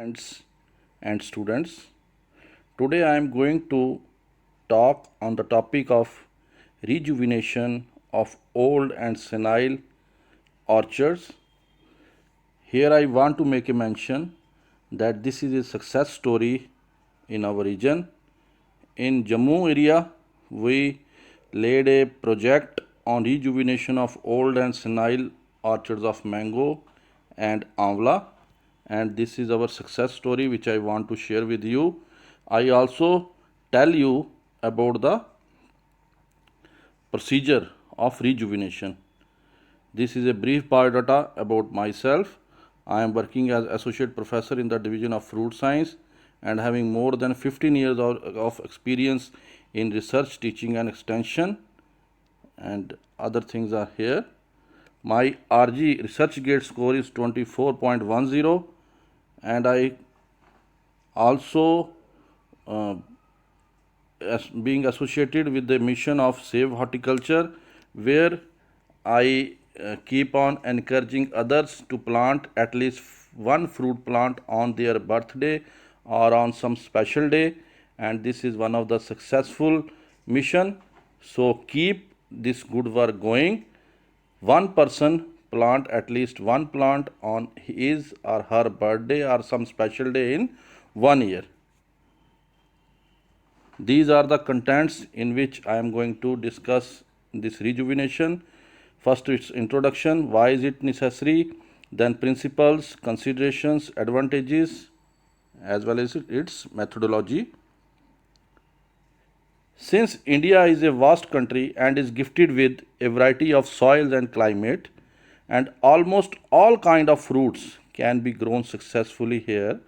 Friends and students. Today I am going to talk on the topic of rejuvenation of old and senile orchards. Here I want to make a mention that this is a success story in our region. In Jammu area, we laid a project on rejuvenation of old and senile orchards of mango and amla, and this is our success story which I want to share with you. I also tell you about the procedure of rejuvenation. This is a brief biodata about myself. I am working as associate professor in the division of fruit science and having more than 15 years of experience in research, teaching and extension, and other things are here. My RG ResearchGate score is 24.10, and I also as being associated with the mission of Save Horticulture, where I keep on encouraging others to plant at least one fruit plant on their birthday or on some special day, and this is one of the successful mission. So keep this good work going. One person plant at least one plant on his or her birthday or some special day in 1 year. These are the contents in which I am going to discuss this rejuvenation. First, its introduction, why is it necessary, then principles, considerations, advantages, as well as its methodology. Since India is a vast country and is gifted with a variety of soils and climate, and almost all kind of fruits can be grown successfully here,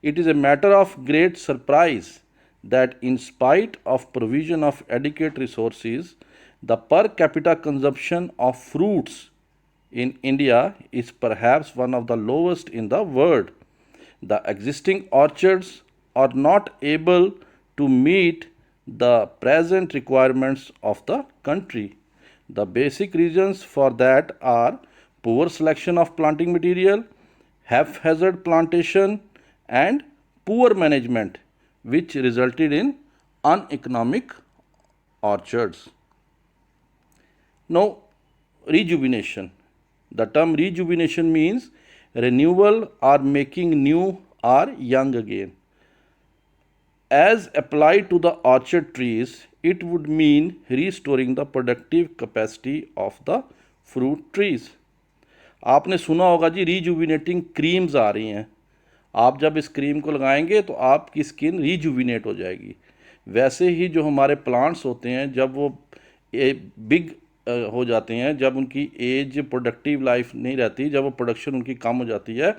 it is a matter of great surprise that in spite of provision of adequate resources, the per capita consumption of fruits in India is perhaps one of the lowest in the world. The existing orchards are not able to meet the present requirements of the country. The basic reasons for that are poor selection of planting material, haphazard plantation, and poor management, which resulted in uneconomic orchards. Now, rejuvenation. The term rejuvenation means renewal or making new or young again. As applied to the orchard trees, it would mean restoring the productive capacity of the fruit trees. आपने सुना होगा जी रीजुविनेटिंग creams आ रही हैं. आप जब इस cream को लगाएंगे तो आपकी स्किन रीजुविनेट हो जाएगी. वैसे ही जो हमारे प्लांट्स होते हैं जब वो बिग हो जाते हैं, जब उनकी एज प्रोडक्टिव लाइफ नहीं रहती, जब वो प्रोडक्शन उनकी कम हो जाती है,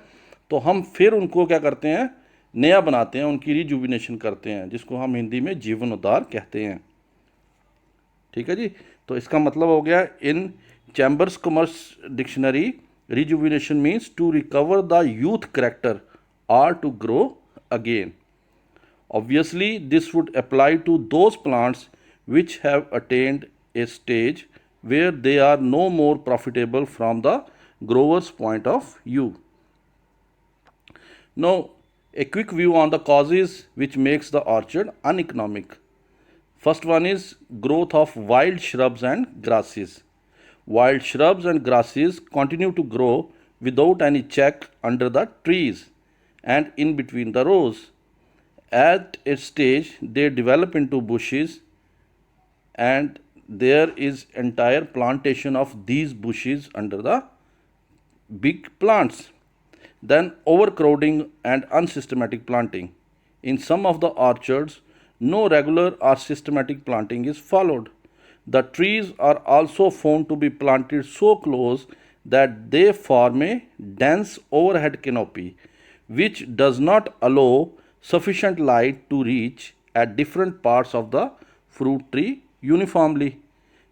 तो हम फिर उनको क्या करते हैं, नया बनाते हैं, उनकी रिजुविनेशन करते हैं, जिसको हम हिंदी में जीवनोद्धार कहते हैं. ठीक है जी. तो इसका मतलब हो गया in Chambers commerce dictionary, rejuvenation means to recover the youth character or to grow again. Obviously, this would apply to those plants which have attained a stage where they are no more profitable from the grower's point of view. Now, a quick view on the causes which makes the orchard uneconomic. First one is growth of wild shrubs and grasses. Wild shrubs and grasses continue to grow without any check under the trees and in between the rows. At a stage, they develop into bushes, and there is entire plantation of these bushes under the big plants. Then overcrowding and unsystematic planting. In some of the orchards, no regular or systematic planting is followed. The trees are also found to be planted so close that they form a dense overhead canopy, which does not allow sufficient light to reach at different parts of the fruit tree uniformly.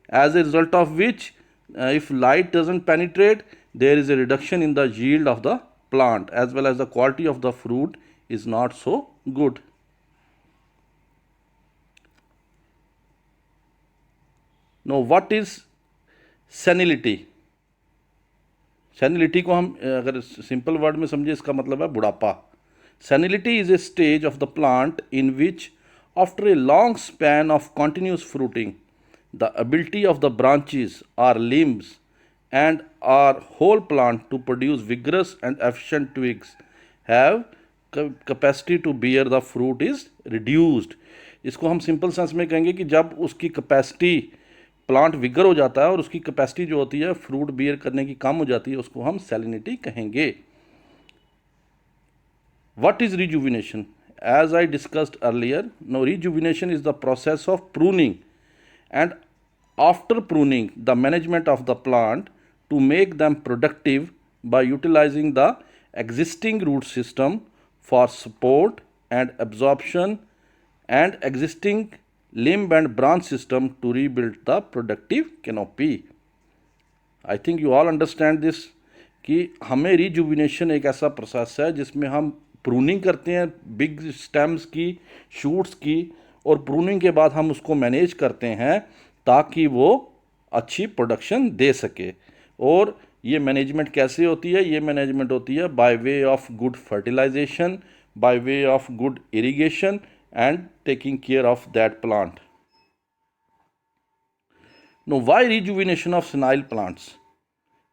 As a result of which, if light doesn't penetrate, there is a reduction in the yield of the plant, as well as the quality of the fruit is not so good. Now, what is senility? सेनिलिटी को हम अगर simple word में समझे, इसका मतलब है बुढ़ापा. Senility is a stage of the plant in which, after a long span of continuous fruiting, the ability of the branches or limbs and our whole plant to produce vigorous and efficient twigs have capacity to bear the fruit is reduced. इसको हम simple sense में कहेंगे कि जब उसकी capacity plant vigour हो जाता है और उसकी कैपेसिटी जो होती है फ्रूट बियर करने की कम हो जाती है, उसको हम सैलिनिटी कहेंगे. What is rejuvenation? As I discussed earlier, now rejuvenation is the process of pruning, and after pruning, the management of the plant to make them productive by utilizing the existing root system for support and absorption and existing limb and branch system to rebuild the productive canopy. I think you all understand this कि हमें rejuvenation एक ऐसा process है जिसमें हम pruning करते हैं big stems की, शूट्स की, और प्रूनिंग के बाद हम उसको मैनेज करते हैं ताकि वो अच्छी प्रोडक्शन दे सके. और ये मैनेजमेंट कैसे होती है? ये मैनेजमेंट होती है by way of good fertilisation, by way of good irrigation and taking care of that plant. No why rejuvenation of senile plants?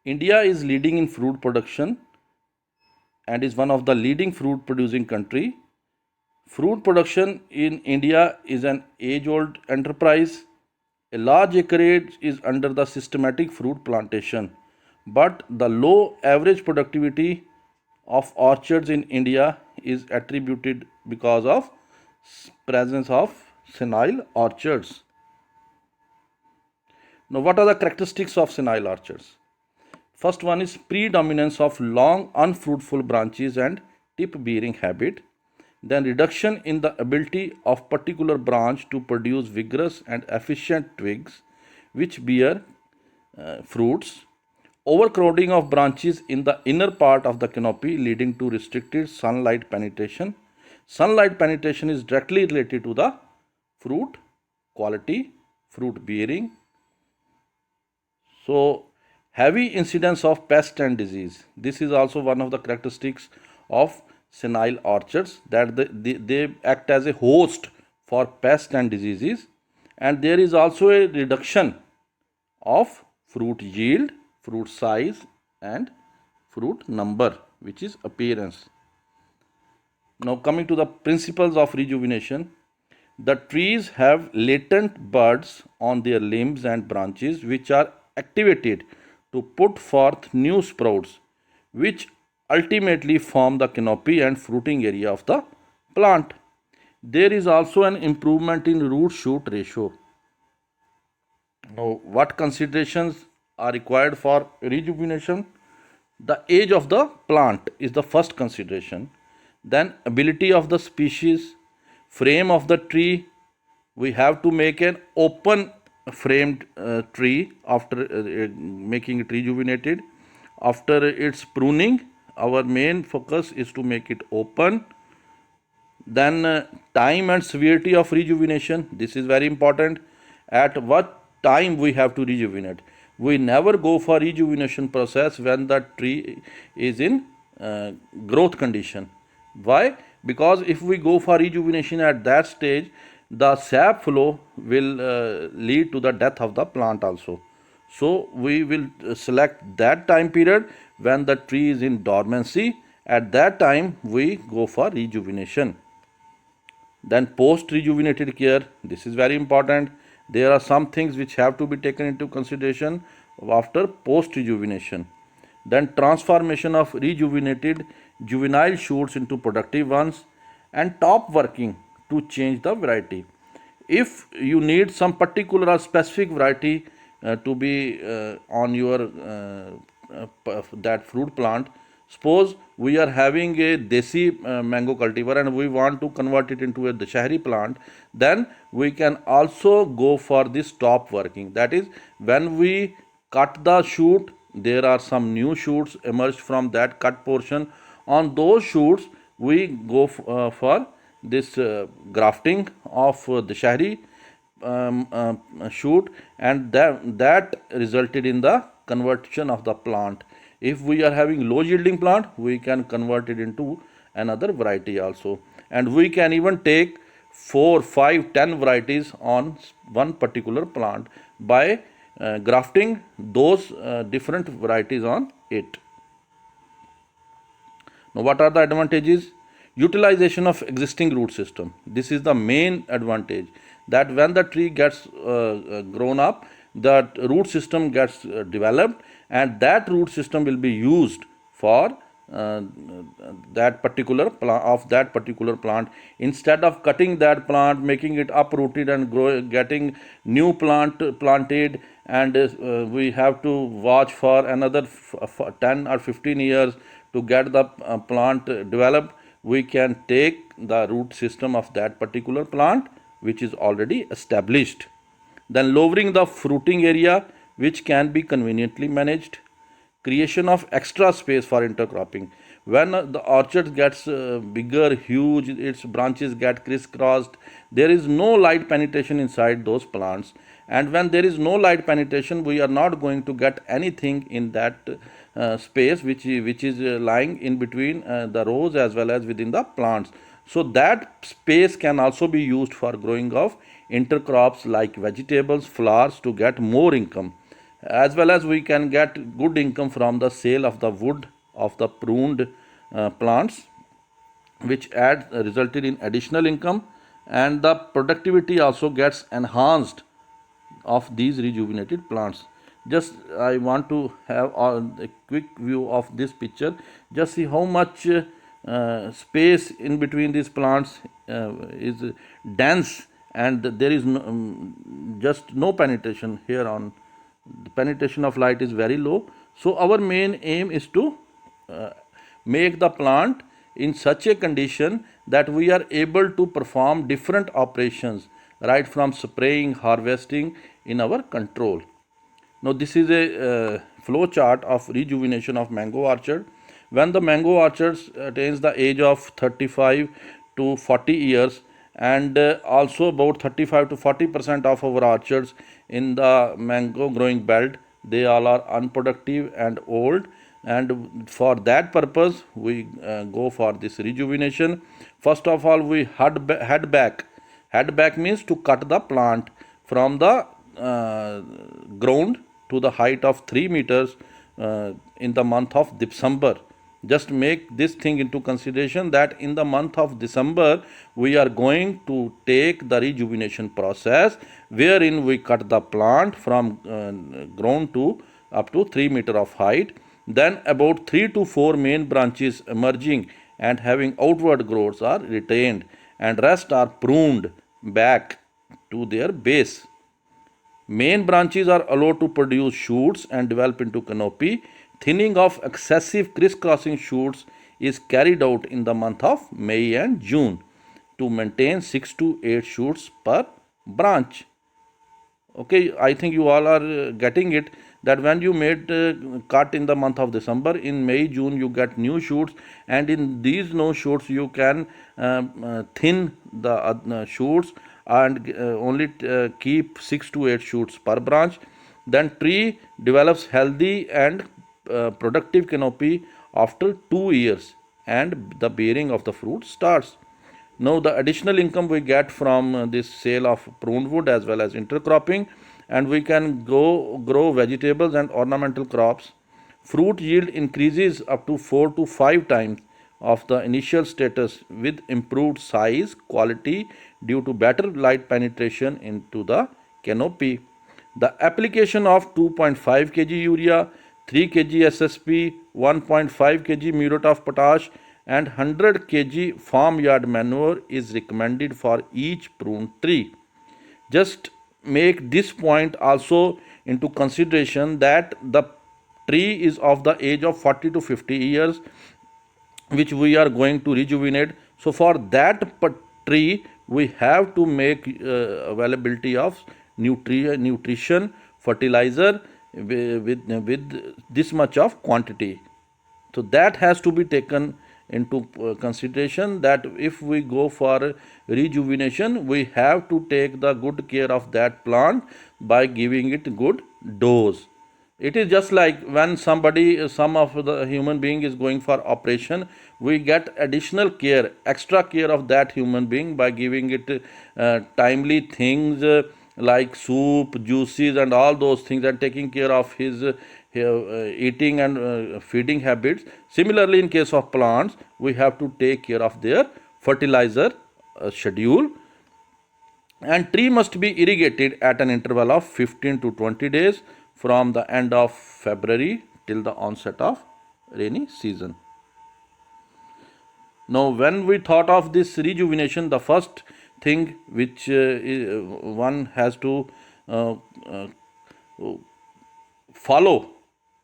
India is leading in fruit production and is one of the leading fruit producing country. Fruit production in India is an age-old enterprise. A large acreage is under the systematic fruit plantation, but the low average productivity of orchards in India is attributed because of presence of senile orchards. Now, what are the characteristics of senile orchards? First one is predominance of long unfruitful branches and tip bearing habit. Then reduction in the ability of particular branch to produce vigorous and efficient twigs which bear fruits. Overcrowding of branches in the inner part of the canopy leading to restricted sunlight penetration. Sunlight penetration is directly related to the fruit quality, fruit bearing. So, heavy incidence of pest and disease. This is also one of the characteristics of senile orchards, that they act as a host for pest and diseases. And there is also a reduction of fruit yield, fruit size and fruit number, which is appearance. Now coming to the principles of rejuvenation. The trees have latent buds on their limbs and branches which are activated to put forth new sprouts, which ultimately form the canopy and fruiting area of the plant. There is also an improvement in root shoot ratio. Now, what considerations are required for rejuvenation? The age of the plant is the first consideration. Then ability of the species, frame of the tree. We have to make an open framed tree after making it rejuvenated. After its pruning, our main focus is to make it open. Then time and severity of rejuvenation. This is very important. At what time we have to rejuvenate? We never go for rejuvenation process when the tree is in growth condition. Why? Because if we go for rejuvenation at that stage, the sap flow will lead to the death of the plant also. So we will select that time period when the tree is in dormancy. At that time we go for rejuvenation. Then post rejuvenated care, this is very important. There are some things which have to be taken into consideration after post rejuvenation. Then transformation of rejuvenated juvenile shoots into productive ones, and top working to change the variety. If you need some particular or specific variety to be on your that fruit plant, suppose we are having a desi mango cultivar and we want to convert it into a Dashahari plant, then we can also go for this top working. That is, when we cut the shoot, there are some new shoots emerged from that cut portion. On those shoots we go for this grafting of Dashahari shoot, and that resulted in the conversion of the plant. If we are having low yielding plant, we can convert it into another variety also. And we can even take 4, 5, 10 varieties on one particular plant by grafting those different varieties on it. Now, what are the advantages? Utilization of existing root system. This is the main advantage, that when the tree gets grown up, the root system gets developed, and that root system will be used for that particular plant. Instead of cutting that plant, making it uprooted and getting new plant planted, and we have to watch for another 10 or 15 years to get the plant developed, we can take the root system of that particular plant which is already established. Then lowering the fruiting area, which can be conveniently managed. Creation of extra space for intercropping. When the orchard gets bigger, huge, its branches get crisscrossed, there is no light penetration inside those plants. And when there is no light penetration, we are not going to get anything in that space which is lying in between the rows as well as within the plants. So that space can also be used for growing of intercrops like vegetables, flowers, to get more income, as well as we can get good income from the sale of the wood of the pruned plants, which resulted in additional income, and the productivity also gets enhanced of these rejuvenated plants. Just I want to have a quick view of this picture. Just see how much space in between these plants is dense, and there is just no penetration here. On the penetration of light is very low. So our main aim is to make the plant in such a condition that we are able to perform different operations, right from spraying, harvesting, in our control. Now this is a flow chart of rejuvenation of mango orchard. When the mango orchards attains the age of 35 to 40 years, and also about 35 to 40% of our orchards in the mango growing belt, they all are unproductive and old, and for that purpose we go for this rejuvenation. First of all, we head back. Head back means to cut the plant from the ground to the height of 3 meters in the month of December. Just make this thing into consideration, that in the month of December we are going to take the rejuvenation process, wherein we cut the plant from ground to up to 3 meter of height. Then about 3 to 4 main branches emerging and having outward growths are retained, and rest are pruned back to their base. Main branches are allowed to produce shoots and develop into canopy. Thinning of excessive crisscrossing shoots is carried out in the month of May and June to maintain 6 to 8 shoots per branch. Okay, I think you all are getting it, that when you made cut in the month of December, in May, June you get new shoots, and in these new shoots you can thin the shoots and only keep 6 to 8 shoots per branch. Then tree develops healthy and productive canopy after 2 years, and the bearing of the fruit starts. Now the additional income we get from this sale of pruned wood as well as intercropping, and we can grow vegetables and ornamental crops. Fruit yield increases up to 4 to 5 times of the initial status with improved size, quality due to better light penetration into the canopy. The application of 2.5 kg urea, 3 kg SSP, 1.5 kg muriate of potash and 100 kg farmyard manure is recommended for each pruned tree. Just make this point also into consideration, that the tree is of the age of 40 to 50 years which we are going to rejuvenate. So for that tree we have to make availability of nutrition, fertilizer with this much of quantity. So that has to be taken into consideration, that if we go for rejuvenation, we have to take the good care of that plant by giving it good dose. It is just like when some of the human being is going for operation, we get additional care, extra care of that human being by giving it timely things like soup, juices, and all those things, and taking care of his eating and feeding habits. Similarly, in case of plants, we have to take care of their fertilizer schedule, and tree must be irrigated at an interval of 15 to 20 days from the end of February till the onset of rainy season. Now, when we thought of this rejuvenation, the first thing which one has to uh, uh, follow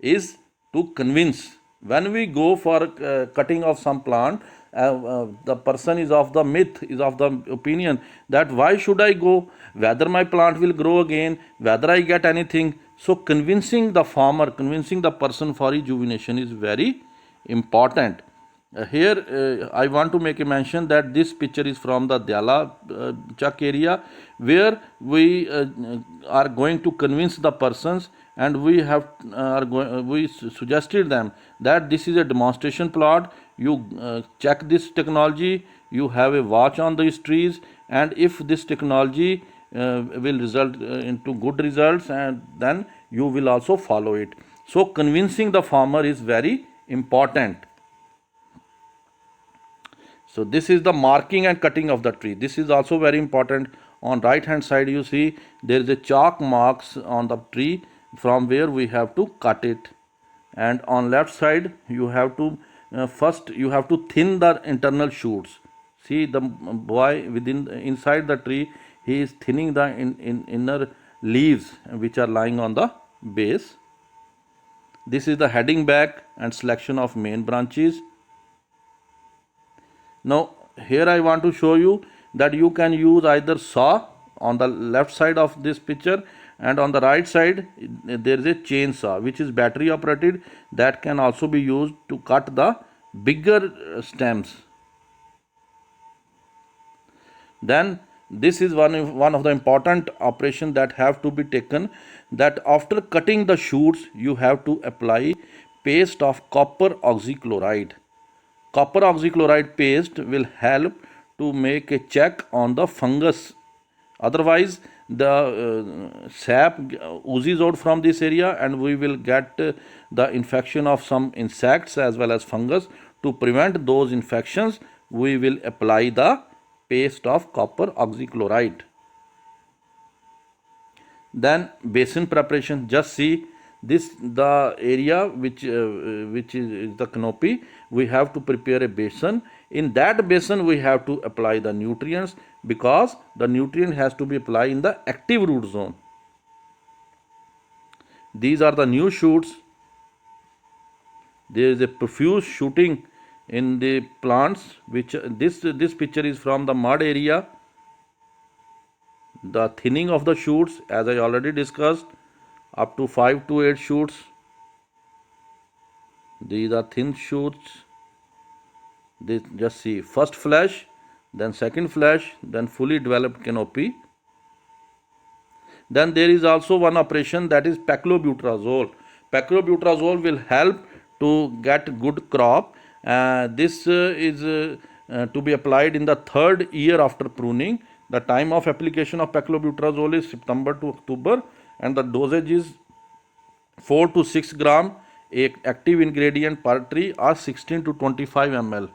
is to convince. When we go for cutting of some plant, the person is of the myth, is of the opinion that why should I go, whether my plant will grow again, whether I get anything. So convincing the farmer, convincing the person for rejuvenation is very important. Here I want to make a mention that this picture is from the Dhyala Chak area, where we are going to convince the persons, and we suggested them that this is a demonstration plot. You check this technology, you have a watch on these trees, and if this technology will result into good results, and then you will also follow it. So convincing the farmer is very important. So this is the marking and cutting of the tree. This is also very important. On right hand side you see there is a chalk marks on the tree from where we have to cut it, and on left side you have to first you have to thin the internal shoots. See the boy within inside the tree, he is thinning the inner leaves which are lying on the base. This is the heading back and selection of main branches. Now here I want to show you that you can use either saw on the left side of this picture, and on the right side there is a chainsaw which is battery operated, that can also be used to cut the bigger stems. Then this is one of the important operations that have to be taken, that after cutting the shoots you have to apply paste of copper oxychloride. Copper oxychloride paste will help to make a check on the fungus. Otherwise, the sap oozes out from this area, and we will get the infection of some insects as well as fungus. To prevent those infections, we will apply the paste of copper oxychloride. Then basin preparation. Just see this, the area which is the canopy. We have to prepare a basin. In that basin we have to apply the nutrients, because the nutrient has to be applied in the active root zone. These are the new shoots. There is a profuse shooting in the plants, which this picture is from the mud area. The thinning of the shoots, as I already discussed, up to 5 to 8 shoots. These are thin shoots. This, just see, first flash, then second flash, then fully developed canopy. Then there is also one operation, that is paclobutrazole. Paclobutrazole will help to get good crop. This is to be applied in the third year after pruning. The time of application of paclobutrazole is September to October, and the dosage is 4 to 6 gram active ingredient per tree, or 16 to 25 ml.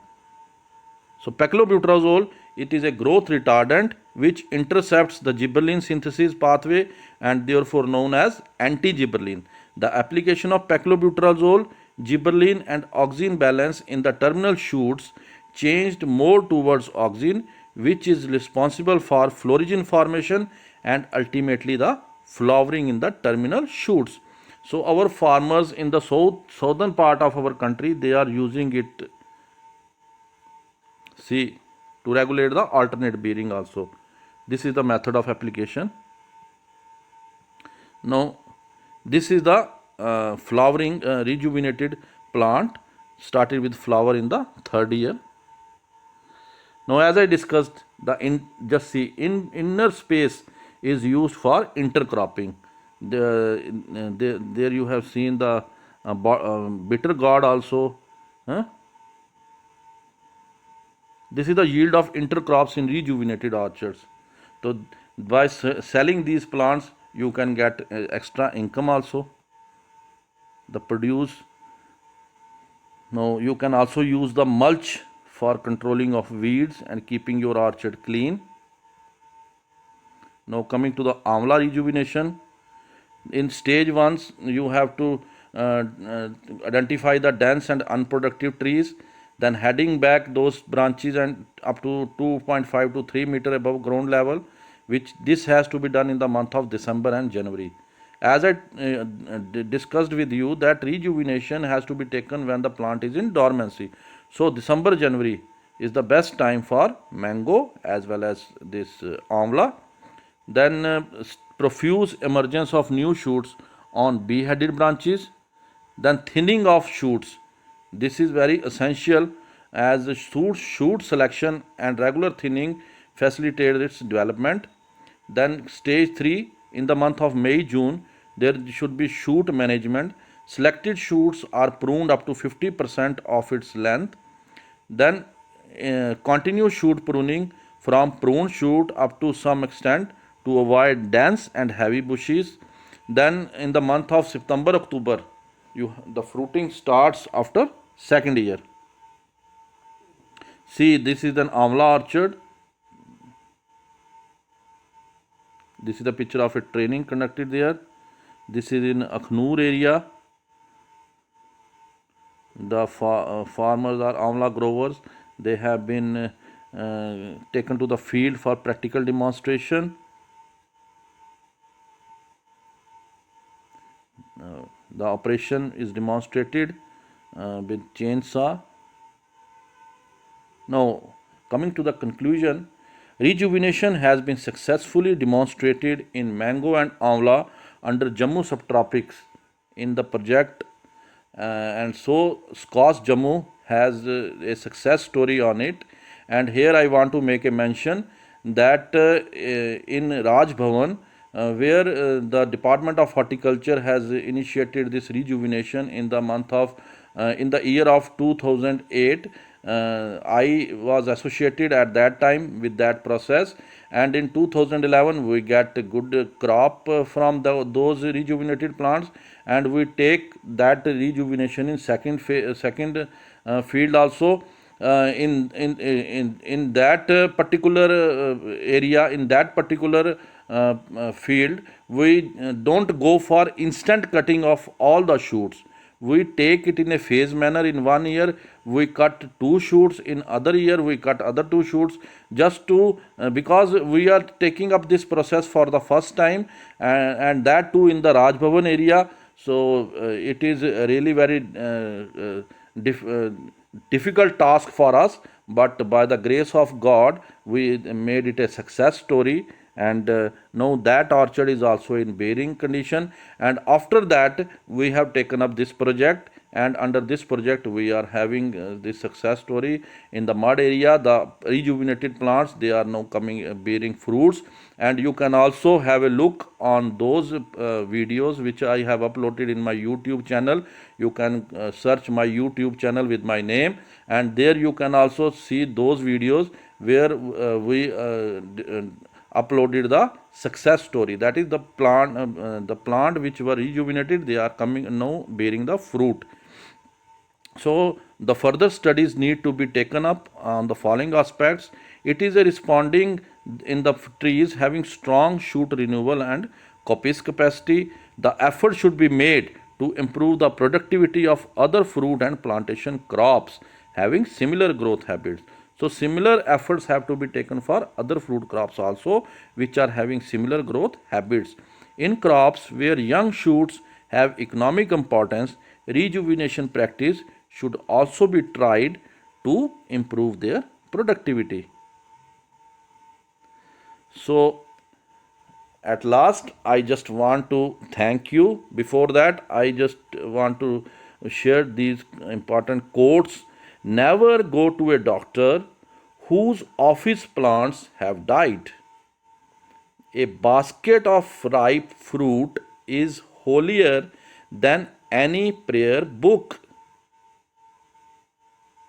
So paclobutrazole, it is a growth retardant which intercepts the gibberellin synthesis pathway, and therefore known as anti-gibberellin. The application of paclobutrazole, gibberellin and auxin balance in the terminal shoots changed more towards auxin, which is responsible for florigin formation and ultimately the flowering in the terminal shoots. So our farmers in the southern part of our country, they are using it, see, to regulate the alternate bearing also. This is the method of application. Now this is the flowering rejuvenated plant, started with flower in the third year. Now as I discussed, the just see, in inner space is used for intercropping. There you have seen the bitter gourd also. Huh? This is the yield of intercrops in rejuvenated orchards. So by selling these plants, you can get extra income also. The produce. Now you can also use the mulch for controlling of weeds and keeping your orchard clean. Now coming to the amla rejuvenation. In stage 1, you have to identify the dense and unproductive trees, then heading back those branches and up to 2.5 to 3 meter above ground level, which this has to be done in the month of December and January. As I discussed with you, that rejuvenation has to be taken when the plant is in dormancy. So December January is the best time for mango as well as this amla. Then profuse emergence of new shoots on beheaded branches. Then thinning of shoots. This is very essential as the shoot selection and regular thinning facilitate its development. Then stage 3, in the month of May June, there should be shoot management. Selected shoots are pruned up to 50% of its length. Then continue shoot pruning from prune shoot up to some extent to avoid dense and heavy bushes. Then in the month of September October, the fruiting starts after second year. See, this is an amla orchard. This is the picture of a training conducted there. This is in Akhnoor area. The farmers are amla growers. They have been taken to the field for practical demonstration. The operation is demonstrated with chainsaw. Now, coming to the conclusion, rejuvenation has been successfully demonstrated in mango and amla under Jammu subtropics in the project, and so SCOS Jammu has a success story on it. And here I want to make a mention that in Raj Bhavan, where the Department of Horticulture has initiated this rejuvenation in the year of 2008. I was associated at that time with that process, and in 2011 we get a good crop from those rejuvenated plants, and we take that rejuvenation in second field also. In that particular area, in that particular field, we don't go for instant cutting of all the shoots. We take it in a phase manner. In 1 year we cut 2 shoots, in other year we cut other 2 shoots, just to because we are taking up this process for the first time, and that too in the Raj Bhavan area. So it is really very difficult task for us, but by the grace of God we made it a success story. And now that orchard is also in bearing condition, and after that we have taken up this project, and under this project we are having this success story in the mud area. The rejuvenated plants, they are now coming bearing fruits, and you can also have a look on those videos which I have uploaded in my YouTube channel. You can search my YouTube channel with my name, and there you can also see those videos where we uploaded the success story. That is the plant which were rejuvenated, they are coming now bearing the fruit. So the further studies need to be taken up on the following aspects. It is a responding in the trees having strong shoot renewal and coppice capacity. The effort should be made to improve the productivity of other fruit and plantation crops having similar growth habits. So similar efforts have to be taken for other fruit crops also which are having similar growth habits. In crops where young shoots have economic importance, rejuvenation practice should also be tried to improve their productivity. So at last I just want to thank you. Before that, I just want to share these important quotes. Never go to a doctor whose office plants have died. A basket of ripe fruit is holier than any prayer book.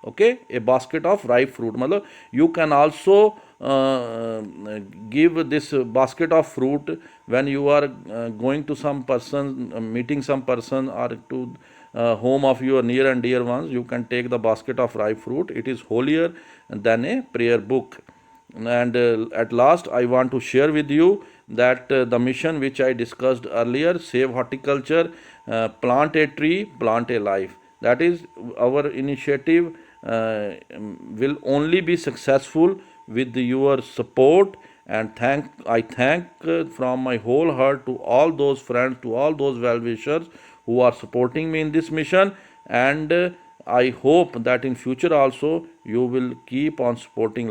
Okay, a basket of ripe fruit. Matlab, you can also give this basket of fruit when you are going to some person, meeting some person, or to home of your near and dear ones. You can take the basket of ripe fruit. It is holier than a prayer book. And at last, I want to share with you that the mission which I discussed earlier, Save Horticulture, Plant a Tree, Plant a Life. That is our initiative, will only be successful with your support. And I thank from my whole heart to all those friends, to all those well wishers who are supporting me in this mission. And I hope that in future also you will keep on supporting